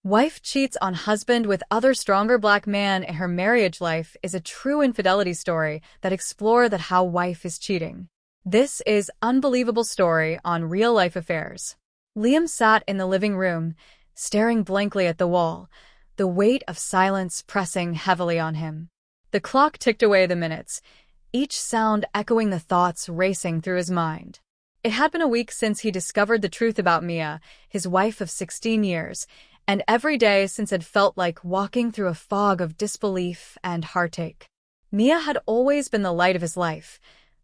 Wife cheats on husband with other stronger black man in her marriage life is a true infidelity story that explore that how wife is cheating. This is unbelievable story on real-life affairs. Liam sat in the living room, staring blankly at the wall, the weight of silence pressing heavily on him. The clock ticked away the minutes, each sound echoing the thoughts racing through his mind. It had been a week since he discovered the truth about Mia, his wife of 16 years, and every day since had felt like walking through a fog of disbelief and heartache. Mia had always been the light of his life,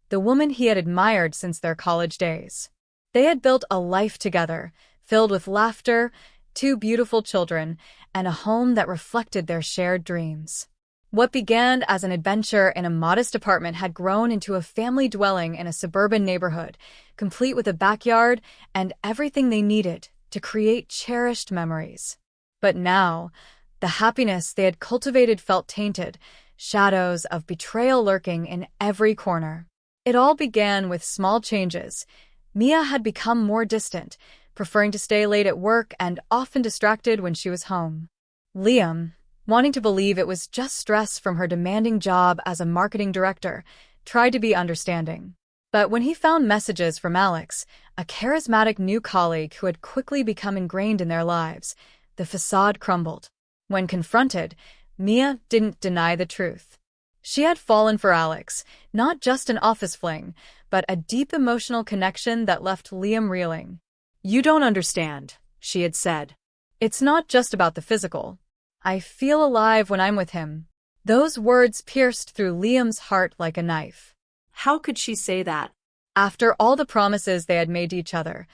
the woman he had admired since their college days. They had built a life together, filled with laughter, two beautiful children, and a home that reflected their shared dreams. What began as an adventure in a modest apartment had grown into a family dwelling in a suburban neighborhood, complete with a backyard and everything they needed to create cherished memories. But now, the happiness they had cultivated felt tainted, shadows of betrayal lurking in every corner. It all began with small changes. Mia had become more distant, preferring to stay late at work and often distracted when she was home. Liam, wanting to believe it was just stress from her demanding job as a marketing director, tried to be understanding. But when he found messages from Alex, a charismatic new colleague who had quickly become ingrained in their lives, the facade crumbled. When confronted, Mia didn't deny the truth. She had fallen for Alex, not just an office fling, but a deep emotional connection that left Liam reeling. "You don't understand," she had said. "It's not just about the physical. I feel alive when I'm with him." Those words pierced through Liam's heart like a knife. How could she say that? After all the promises they had made to each other,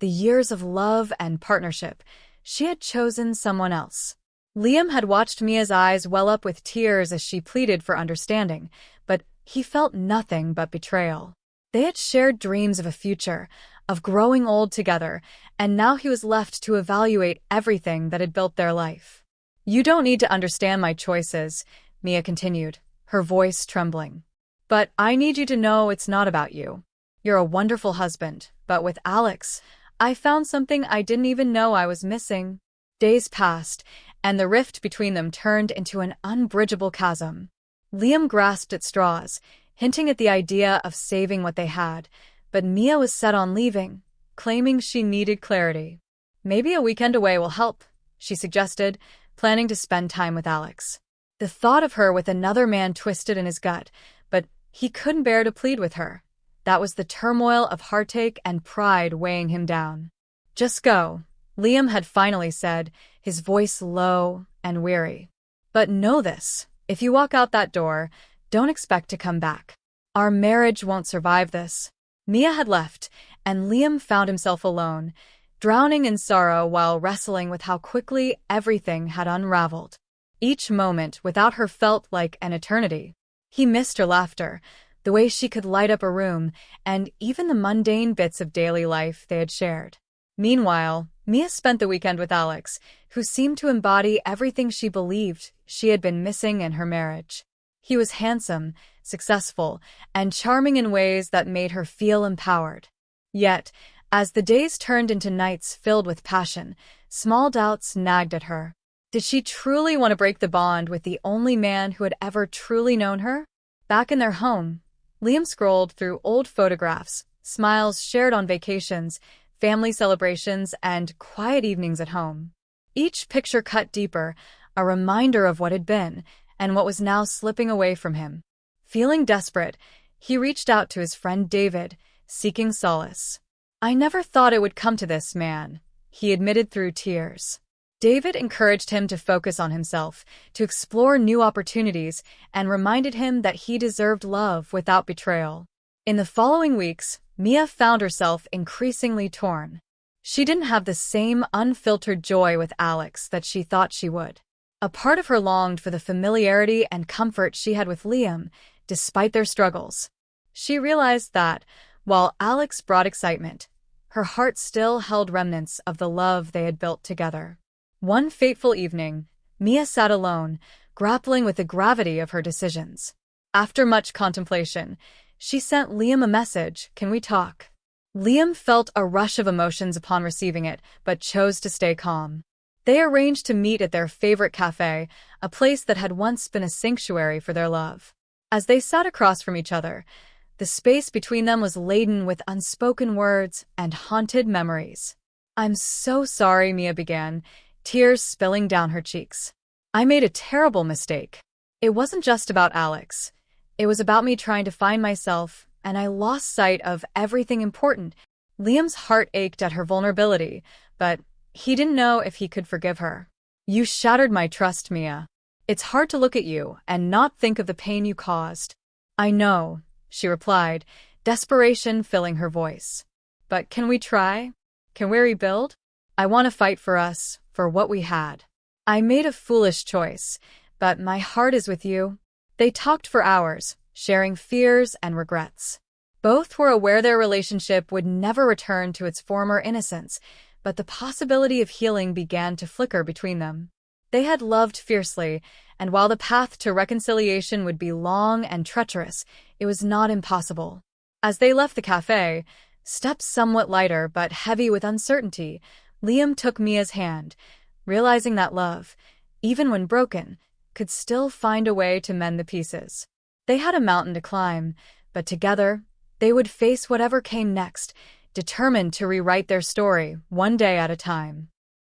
the years of love and partnership, she had chosen someone else. Liam had watched Mia's eyes well up with tears as she pleaded for understanding, but he felt nothing but betrayal. They had shared dreams of a future, of growing old together, and now he was left to evaluate everything that had built their life. "You don't need to understand my choices," Mia continued, her voice trembling. "But I need you to know it's not about you. You're a wonderful husband, but with Alex, I found something I didn't even know I was missing." Days passed, and the rift between them turned into an unbridgeable chasm. Liam grasped at straws, hinting at the idea of saving what they had, but Mia was set on leaving, claiming she needed clarity. "Maybe a weekend away will help," she suggested, planning to spend time with Alex. The thought of her with another man twisted in his gut, but he couldn't bear to plead with her. That was the turmoil of heartache and pride weighing him down. "Just go," Liam had finally said, his voice low and weary. "But know this, if you walk out that door, don't expect to come back. Our marriage won't survive this." Mia had left, and Liam found himself alone, drowning in sorrow while wrestling with how quickly everything had unraveled. Each moment without her felt like an eternity. He missed her laughter, the way she could light up a room, and even the mundane bits of daily life they had shared. Meanwhile, Mia spent the weekend with Alex, who seemed to embody everything she believed she had been missing in her marriage. He was handsome, successful, and charming in ways that made her feel empowered. Yet, as the days turned into nights filled with passion, small doubts nagged at her. Did she truly want to break the bond with the only man who had ever truly known her? Back in their home, Liam scrolled through old photographs, smiles shared on vacations, family celebrations, and quiet evenings at home. Each picture cut deeper, a reminder of what had been and what was now slipping away from him. Feeling desperate, he reached out to his friend David, seeking solace. "I never thought it would come to this, man," he admitted through tears. David encouraged him to focus on himself, to explore new opportunities, and reminded him that he deserved love without betrayal. In the following weeks, Mia found herself increasingly torn. She didn't have the same unfiltered joy with Alex that she thought she would. A part of her longed for the familiarity and comfort she had with Liam, despite their struggles. She realized that, while Alex brought excitement, her heart still held remnants of the love they had built together. One fateful evening, Mia sat alone, grappling with the gravity of her decisions. After much contemplation, she sent Liam a message, "Can we talk?" Liam felt a rush of emotions upon receiving it, but chose to stay calm. They arranged to meet at their favorite cafe, a place that had once been a sanctuary for their love. As they sat across from each other, the space between them was laden with unspoken words and haunted memories. "I'm so sorry," Mia began, tears spilling down her cheeks. "I made a terrible mistake. It wasn't just about Alex. It was about me trying to find myself, and I lost sight of everything important." Liam's heart ached at her vulnerability, but he didn't know if he could forgive her. "You shattered my trust, Mia. It's hard to look at you and not think of the pain you caused." "I know," she replied, desperation filling her voice. "But can we try? Can we rebuild? I want to fight for us, for what we had. I made a foolish choice, but my heart is with you." They talked for hours, sharing fears and regrets. Both were aware their relationship would never return to its former innocence, but the possibility of healing began to flicker between them. They had loved fiercely, and while the path to reconciliation would be long and treacherous, it was not impossible. As they left the cafe, steps somewhat lighter but heavy with uncertainty, Liam took Mia's hand, realizing that love, even when broken, could still find a way to mend the pieces. They had a mountain to climb, but together, they would face whatever came next, determined to rewrite their story one day at a time.